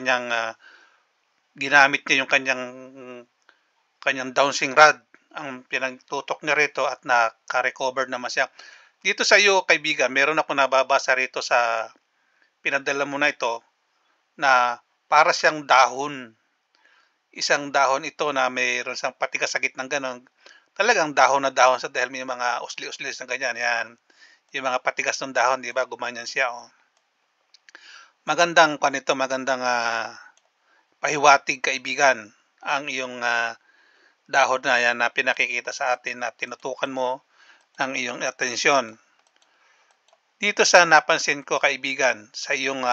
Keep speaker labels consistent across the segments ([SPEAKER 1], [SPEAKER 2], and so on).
[SPEAKER 1] kanyang ginamit niya yung kanyang dowsing rod ang pinagtutok niya rito at naka-recover naman siya. Dito sa iyo kaibigan, meron ako nababasa rito sa pinadala mo na ito na para siyang dahon. Isang dahon ito na mayroon siyang patigas sa gitnang gano'n. Talagang dahon na dahon sa dahil may mga usli-usli na ganyan, 'yan. Yung mga patigas ng dahon, 'di ba, gumanyan siya, oh. Magandang kuwan ito, magandang, pahiwatig kaibigan ang iyong, dahon na 'yan na pinakikita sa atin na tinutukan mo ng iyong atensyon. Dito sa napansin ko kaibigan sa iyong,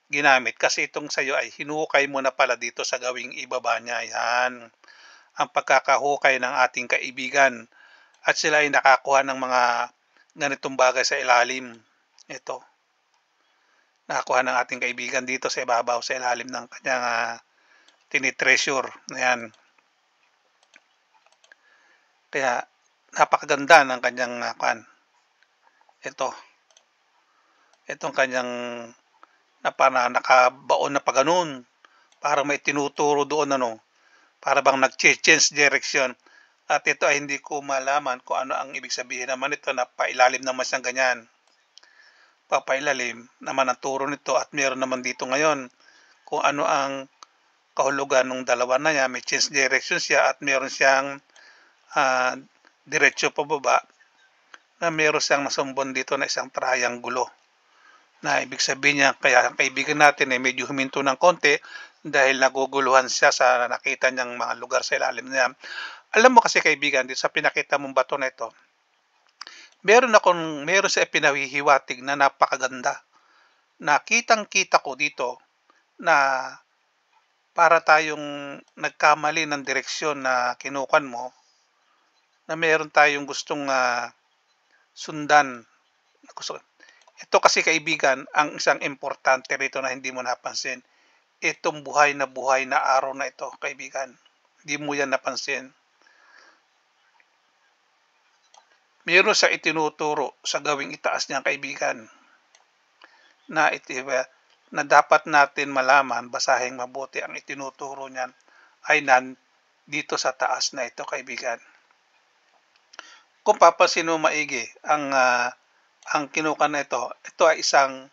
[SPEAKER 1] ginamit kasi itong sa'yo ay hinukay mo na pala dito sa gawing ibaba niya, 'yan. Ang pagkakahukay ng ating kaibigan at sila ay nakakuha ng mga ganitong bagay sa ilalim. Ito, nakakuha ng ating kaibigan dito sa ibabaw sa ilalim ng kanyang, tinitreasure, ayan. Kaya napakaganda ng kanyang, ito, itong kanyang nakabaon na pa-gano'n, parang may tinuturo doon ano, para bang nagche-change direction. At ito ay hindi ko malaman kung ano ang ibig sabihin naman nito na pailalim naman siyang ganyan. Papailalim naman ang turo nito at meron naman dito ngayon kung ano ang kahulugan ng dalawa na yan. May change direction siya at meron siyang diretso pababa na meron siyang nasumbon dito na isang triangulo. Na ibig sabihin niya kaya ang kaibigan natin ay medyo huminto ng konti dahil naguguluhan siya sa nakita niyang mga lugar sa ilalim niya. Alam mo kasi kaibigan, dito sa pinakita mong bato na ito, meron siya ipinahihiwatig na napakaganda. Na kitang-kita ko dito na para tayong nagkamali ng direksyon na kinukan mo, na meron tayong gustong sundan. Ito kasi kaibigan, ang isang importante rito na hindi mo napansin. Itong buhay na araw na ito, kaibigan. Hindi mo yan napansin. Meron sa itinuturo sa gawing itaas niya, kaibigan, na na dapat natin malaman, basahin mabuti ang itinuturo niyan ay dito sa taas na ito, kaibigan. Kung papansin mo maigi, ang kinukan na ito ay isang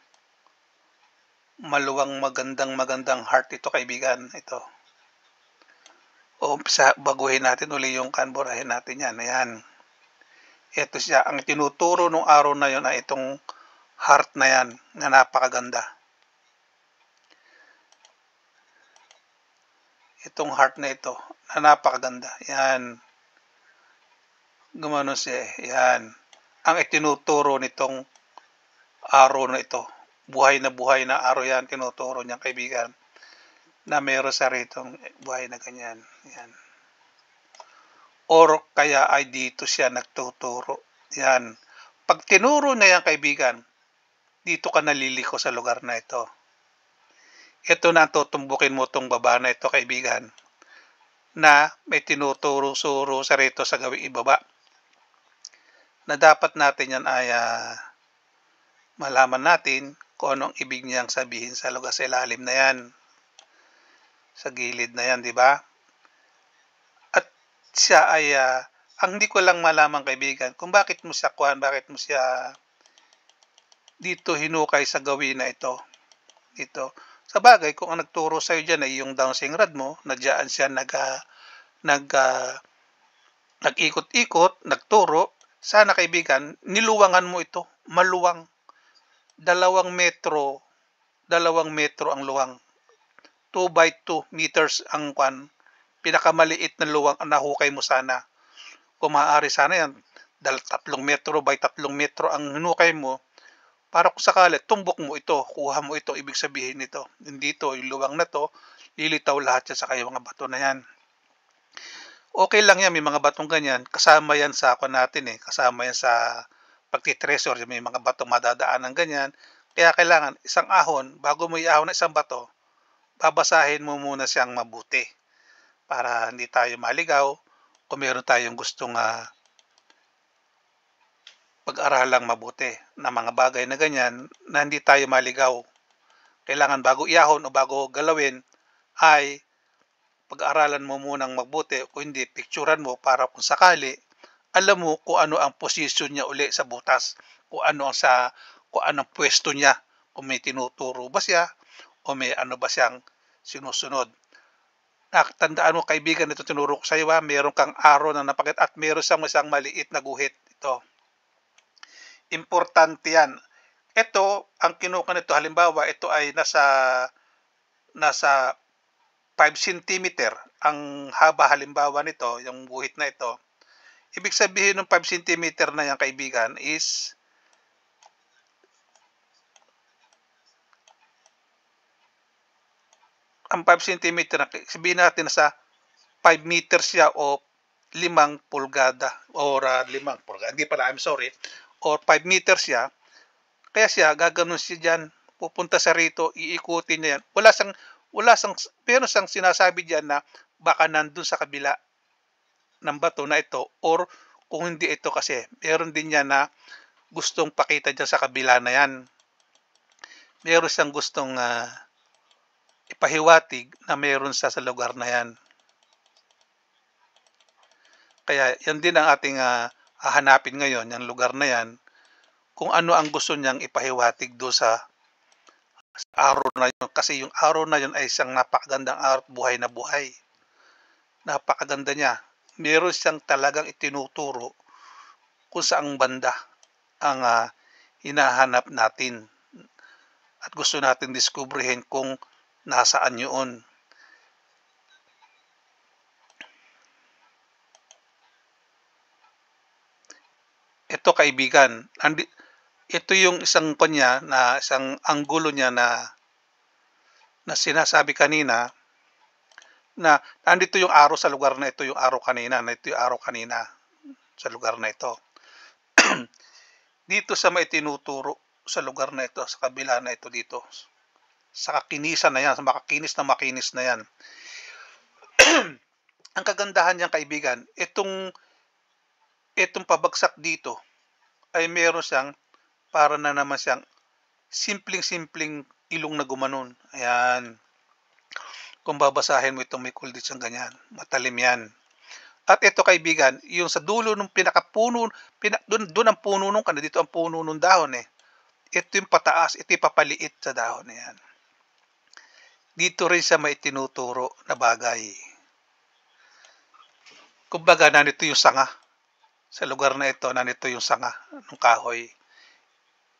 [SPEAKER 1] maluwang magandang heart ito, kaibigan. Ito. O baguhin natin uli yung burahin natin yan. Ayan. Ito siya, ang tinuturo nung araw na yon ay itong heart na yan na napakaganda. Itong heart na ito na napakaganda. Yan. Gumano siya. Yan. Ang itinuturo nitong araw na ito. Buhay na araw yan. Tinuturo niyang kaibigan. Na meron sa ritong buhay na ganyan. Yan. Or kaya ay dito siya nagtuturo. Yan. Pag tinuro na yan, kaibigan, dito ka naliliko sa lugar na ito. Ito na ang tutumbukin mo itong baba na ito, kaibigan, na may tinuturo-suro sa rito sa gawing ibaba. Na dapat natin yan ay malaman natin kung anong ibig niyang sabihin sa lugar sa ilalim na yan. Sa gilid na yan, di ba? Siya ay ang hindi ko lang malaman, kaibigan, kung bakit mo siya dito hinukay sa gawin na ito. Dito. Sa bagay, kung ang nagturo sa iyo diyan ay yung dowsing rod mo, na diyan siya nag-ikot-ikot, nagturo, sana kaibigan, niluwangan mo ito, maluwang. 2 metro ang luwang. 2 by 2 meters ang pinakamaliit na luwang ang nahukay mo sana. Kung maaari sana yan, 3 metro by 3 metro ang hinukay mo, para kung sakali, tumbok mo ito, kuha mo ito, ibig sabihin nito. Dito, yung luwang na to, lilitaw lahat yan sa kayo mga bato na yan. Okay lang yan, may mga batong ganyan, kasama yan sa kasama yan sa pagtitresor, may mga batong madadaan ng ganyan. Kaya kailangan, isang ahon, bago mo iahon na isang bato, babasahin mo muna siyang mabuti para hindi tayo maligaw kung meron tayong gustong pag-aralang mabuti na mga bagay na ganyan na hindi tayo maligaw. kailangan bago iahon o bago galawin ay pag-aralan mo munang mabuti, kung hindi picturean mo para kung sakali alam mo kung ano ang posisyon niya uli sa butas, kung anong puwesto niya, kung may tinuturo ba siya o may ano ba siyang sinusunod. Tandaan mo kaibigan, ito tinuro ko sa iyo, meron kang arrow na napakita at meron siyang isang maliit na guhit. Ito, importante yan. Ito, ang kinuha nito, halimbawa, ito ay nasa 5 centimeter ang haba halimbawa nito, yung guhit na ito. Ibig sabihin ng 5 centimeter na yan, kaibigan, is ang 5 centimeter, sabihin natin na sa 5 meters siya o 5 pulgada or 5 pulgada, hindi pala, I'm sorry, or 5 meters siya. Kaya siya gaganon siya diyan, pupunta sa rito, iikutin niya yan. Pero siyang sinasabi diyan na baka nandun sa kabila ng bato na ito, or kung hindi ito kasi meron din yan na gustong pakita diyan sa kabila na yan. Meron siyang gustong ipahiwatig na meron siya sa lugar na yan. Kaya yan din ang ating hahanapin ngayon, yung lugar na yan, kung ano ang gusto niyang ipahiwatig doon sa araw na yun. Kasi yung araw na yun ay isang napakagandang araw, buhay na buhay. Napakaganda niya. Meron siyang talagang itinuturo kung saang banda ang hinahanap natin. At gusto natin diskubrihin kung nasaan yun. Ito kaibigan, ito yung isang kanya na isang anggulo niya na sinasabi kanina na nandito yung araw sa lugar na ito, yung araw kanina, na ito yung araw kanina sa lugar na ito. Dito sa may tinuturo sa lugar na ito, sa kabila na ito dito, sa kakinisan na yan, sa makinis na yan. Ang kagandahan niyan, kaibigan, itong pabagsak dito ay meron siyang para na naman siyang simpleng ilong na gumanon. Ayan. Kung babasahin mo itong may kuldit siyang ganyan, matalim yan. At ito kaibigan, yung sa dulo ng pinakapuno, doon ang puno nung dito ang puno nung dahon eh. Ito yung pataas, ito yung papaliit sa dahon na yan. Dito rin siya may tinuturo na bagay. Kumbaga, nandito yung sanga. Sa lugar na ito, nandito yung sanga ng kahoy.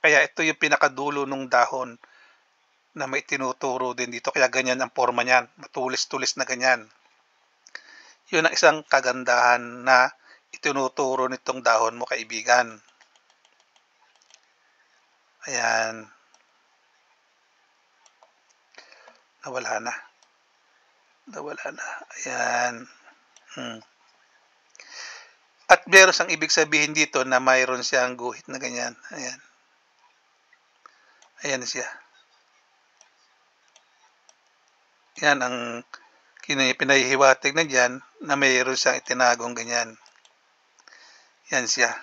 [SPEAKER 1] Kaya ito yung pinakadulo ng dahon na may tinuturo din dito. Kaya ganyan ang forma niyan. Matulis-tulis na ganyan. Yun ang isang kagandahan na itinuturo nitong dahon mo, kaibigan. Ayan. Nawala na. Ayan. At meron siyang ibig sabihin dito na mayroon siyang guhit na ganyan. Ayan. Ayan siya. Yan ang pinahihiwatig na dyan na mayroon siyang itinagong ganyan. Yan siya.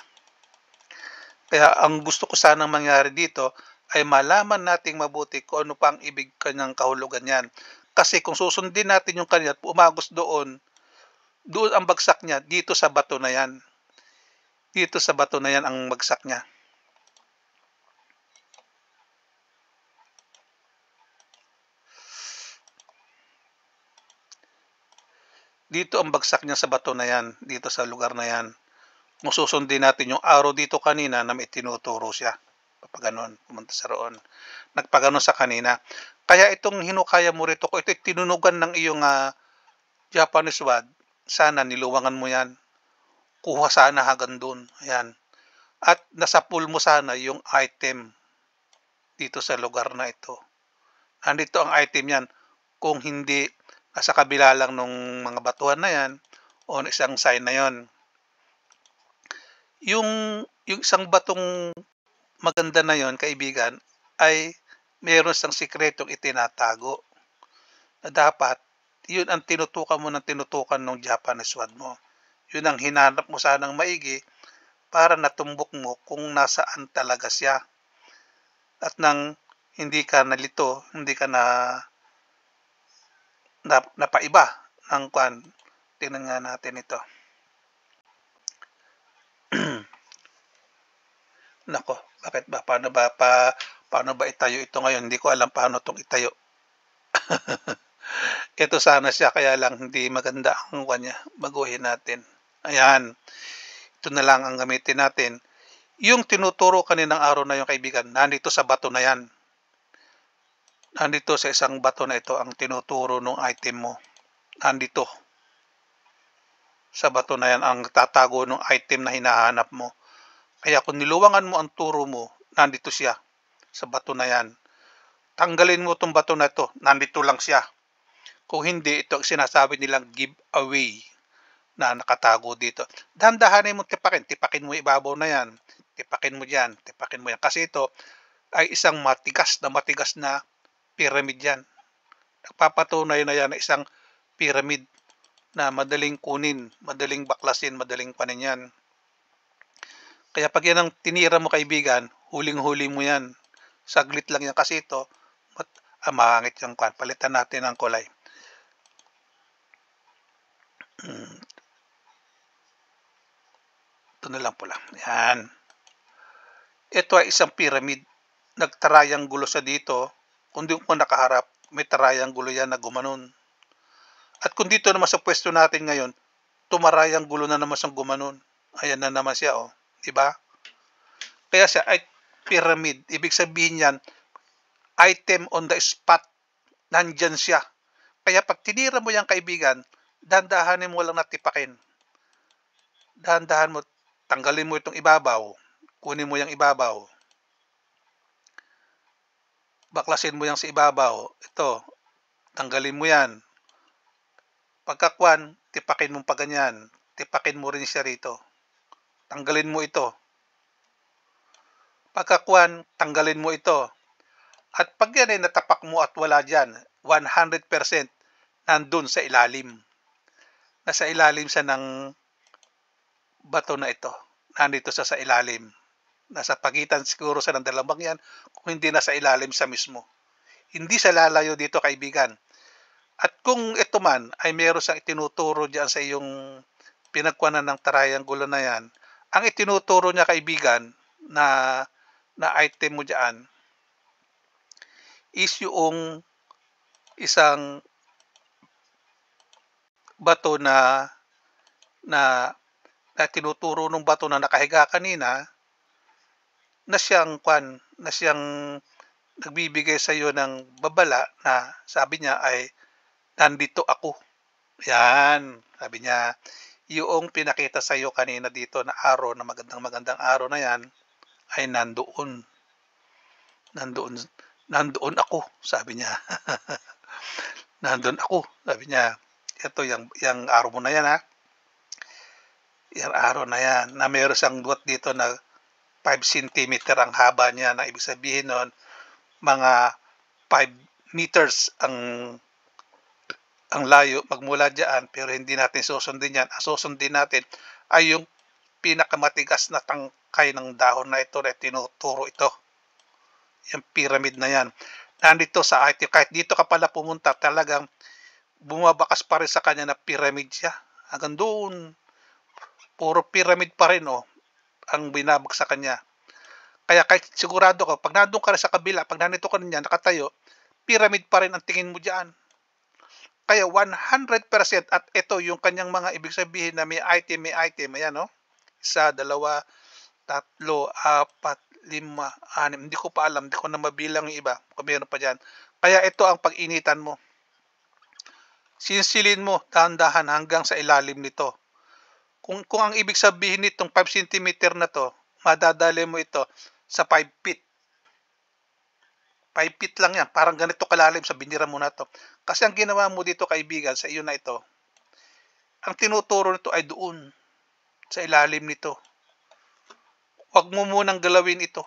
[SPEAKER 1] Kaya ang gusto ko sanang mangyari dito ay malaman nating mabuti kung ano pa ang ibig kanyang kahulugan yan. Kasi kung susundin natin yung kanya at umagos doon ang bagsak niya, dito sa bato na yan. Dito sa bato na yan ang bagsak niya. Dito ang bagsak niya sa bato na yan, dito sa lugar na yan. Kung susundin natin yung araw dito kanina na may tinuturo siya. Papaganon, pumunta sa roon. Nagpaganon sa kanina. Kaya itong hinukaya mo rito, ito tinunugan ng iyong Japanese word, sana niluwangan mo yan. Kuha sana hanggang doon. Ayan. At nasa pool mo sana yung item dito sa lugar na ito. Andito ang item yan. Kung hindi, nasa kabila lang nung mga batuhan na yan o isang sign na yon. Yung isang batong maganda na yon, kaibigan, ay meron siyang sikretong itinatago na dapat yun ang tinutukan mo ng tinutukan ng Japanese word mo. Yun ang hinanap mo sanang maigi para natumbok mo kung nasaan talaga siya. At nang hindi ka nalito, hindi ka napaiba ng kwan. Tingnan nga natin ito. Nako, bakit ba? Paano ba itayo ito ngayon? Hindi ko alam paano 'tong itayo. Ito sana siya kaya lang hindi maganda ang kanya. Baguhin natin. Ayan, ito na lang ang gamitin natin. Yung tinuturo kaninang araw na yung kaibigan, nandito sa bato na yan. Nandito sa isang bato na ito ang tinuturo ng item mo. Nandito sa bato na yan ang tatago ng item na hinahanap mo. Kaya kung niluwangan mo ang turo mo, nandito siya sa bato na yan. Tanggalin mo itong bato na ito, nandito lang siya. Kung hindi, ito ang sinasabi nilang giveaway na nakatago dito. Dahan-dahanin mo tipakin mo ibabaw na yan. Tipakin mo dyan, tipakin mo yan. Kasi ito ay isang matigas na pyramid yan. Nagpapatunay na yan na isang pyramid na madaling kunin, madaling baklasin, madaling panin yan. Kaya pag yan ang tinira mo kaibigan, huling-huli mo yan. Saglit lang yan kasi ito, maangit yung kwan. Palitan natin ang kulay. Ito na lang pula. Yan. Ito ay isang pyramid. Nagtarayanggulo sa dito. Kung di mo nakaharap, may tarayanggulo yan na gumanon. At kung dito naman sa pwesto natin ngayon, tumarayanggulo na naman siyang gumanon. Ayan na naman siya, oh. Diba? Kaya siya ay pyramid. Ibig sabihin yan, item on the spot. Nandyan siya. Kaya pag tinira mo yung kaibigan, dahan-dahanin mo lang natipakin. Dahan-dahan mo, tanggalin mo itong ibabaw. Kunin mo yung ibabaw. Baklasin mo yung sa ibabaw. Ito, tanggalin mo yan. Pagkakwan, tipakin mo pa ganyan. Tipakin mo rin siya rito. Tanggalin mo ito. Pagkakwan, tanggalin mo ito. At pag yan ay natapak mo at wala dyan, 100% nandun sa ilalim. Nasa ilalim siya ng bato na ito. Nandito sa ilalim. Nasa pagitan siguro sa ng dalawang yan, kung hindi nasa ilalim sa mismo. Hindi sa lalayo dito kaibigan. At kung ito man ay meron siyang itinuturo diyan sa iyong pinagkuhanan ng triangle na yan, ang itinuturo niya kaibigan na item mo diyan is yung isang bato na tinuturo ng bato na nakahiga kanina na siyang nagbibigay sa iyo ng babala na sabi niya ay nandito ako. Yan, sabi niya, yung pinakita sa iyo kanina dito na araw na magandang araw na yan ay nandoon. Nandoon ako, sabi niya. Nandoon ako, sabi niya. Ito yung araw mo na yan ha. Yung araw na yan na mayroon siyang duwat dito na 5 cm ang haba niya na ibig sabihin nun mga 5 meters ang layo magmula diyan pero hindi natin susundin yan. Ang susundin natin ay yung pinakamatigas na tangkay ng dahon na ito na tinuturo ito. Yung pyramid na yan. Nandito sa IT, kahit dito ka pala pumunta, talagang bumabakas pa rin sa kanya na pyramid siya. Hanggang doon, puro pyramid pa rin oh, ang binabag sa kanya. Kaya kahit sigurado ko, pag nandun ka rin sa kabila, pag nandito ka rin yan, nakatayo, pyramid pa rin ang tingin mo dyan. Kaya 100% at ito yung kanyang mga ibig sabihin na may item, ayan no? 1, 2, 3, 4, 5, 6, hindi ko pa alam, hindi ko na mabilang yung iba, kung meron pa dyan. Kaya ito ang pag-initan mo. Sinsilin mo, dahan-dahan hanggang sa ilalim nito. Kung ang ibig sabihin nitong 5 cm na to, madadali mo ito sa 5 feet. 5 feet lang yan. Parang ganito kalalim sa binira mo na to. Kasi ang ginawa mo dito kaibigan sa iyo na ito, ang tinuturo nito ay doon. Sa ilalim nito. Huwag mo munang galawin ito.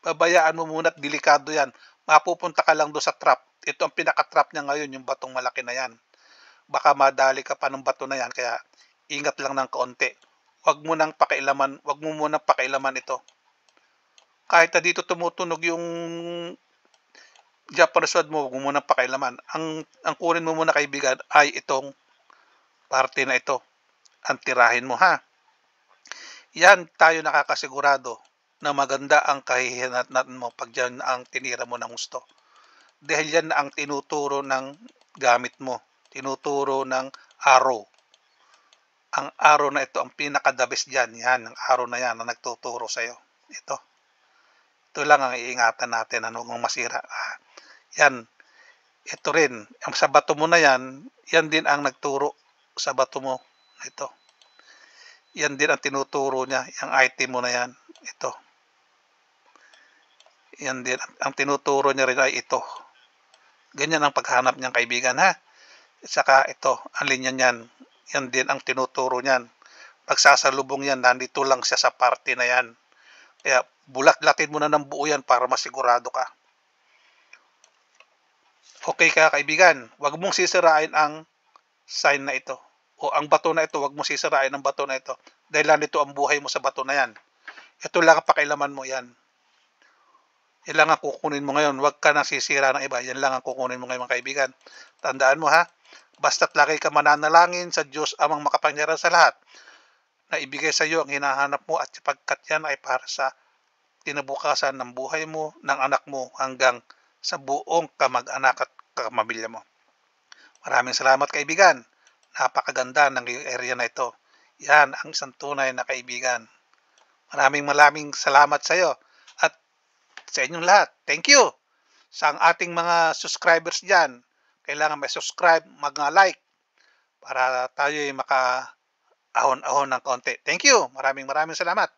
[SPEAKER 1] Babayaan mo muna at delikado yan. Mapupunta ka lang doon sa trap. Ito ang pinaka-trap niya ngayon, yung batong malaki na yan. Baka madali ka pa ng bato na yan. Kaya ingat lang ng kaunti. Huwag mo munang pakailaman ito. Kahit na dito tumutunog yung Japanese sword mo, 'wag mo munang pakialaman. Ang kunin mo muna kaibigan ay itong parte na ito, ang tirahin mo ha. Yan tayo nakakasigurado na maganda ang kahihinatnan mo pag yan ang tinira mo ng gusto. Dahil yan ang tinuturo ng gamit mo, tinuturo ng arrow. Ang arrow na ito ang pinaka-the best diyan, yan ang arrow na yan na nagtuturo sa'yo. Ito lang ang iingatan natin, ano, kung masira. Yan, ito rin, sa bato mo na yan, yan din ang nagturo sa bato mo. Ito. Yan din ang tinuturo niya, yung item mo na yan. Ito. Yan din, ang tinuturo niya rin ay ito. Ganyan ang paghanap niyang kaibigan ha. At saka ito, ang linya niyan, yan din ang tinuturo niyan. Pagsasalubong yan, nandito lang siya sa parte na yan. Kaya bulat-latin mo na ng buo yan para masigurado ka. Okay ka kaibigan, wag mong sisirain ang sign na ito. O ang bato na ito, wag mong sisirain ang bato na ito. Dahil nandito ang buhay mo sa bato na yan. Ito lang ang pakailaman mo yan. Yan lang ang kukunin mo ngayon. Huwag ka nang sisira ng iba. Yan lang ang kukunin mo ngayon mga kaibigan. Tandaan mo ha, basta't lagi ka mananalangin sa Diyos amang makapangyarihan sa lahat na ibigay sa iyo ang hinahanap mo at sapagkat yan ay para sa kinabukasan ng buhay mo, ng anak mo hanggang sa buong kamag-anak at kamamilya mo. Maraming salamat kaibigan. Napakaganda ng area na ito. Yan ang isang tunay na kaibigan. Maraming salamat sa iyo at sa inyong lahat. Thank you. Sa ang ating mga subscribers dyan, kailangan may subscribe, mag-like para tayo ay maka-ahon-ahon ng konti. Thank you. Maraming salamat.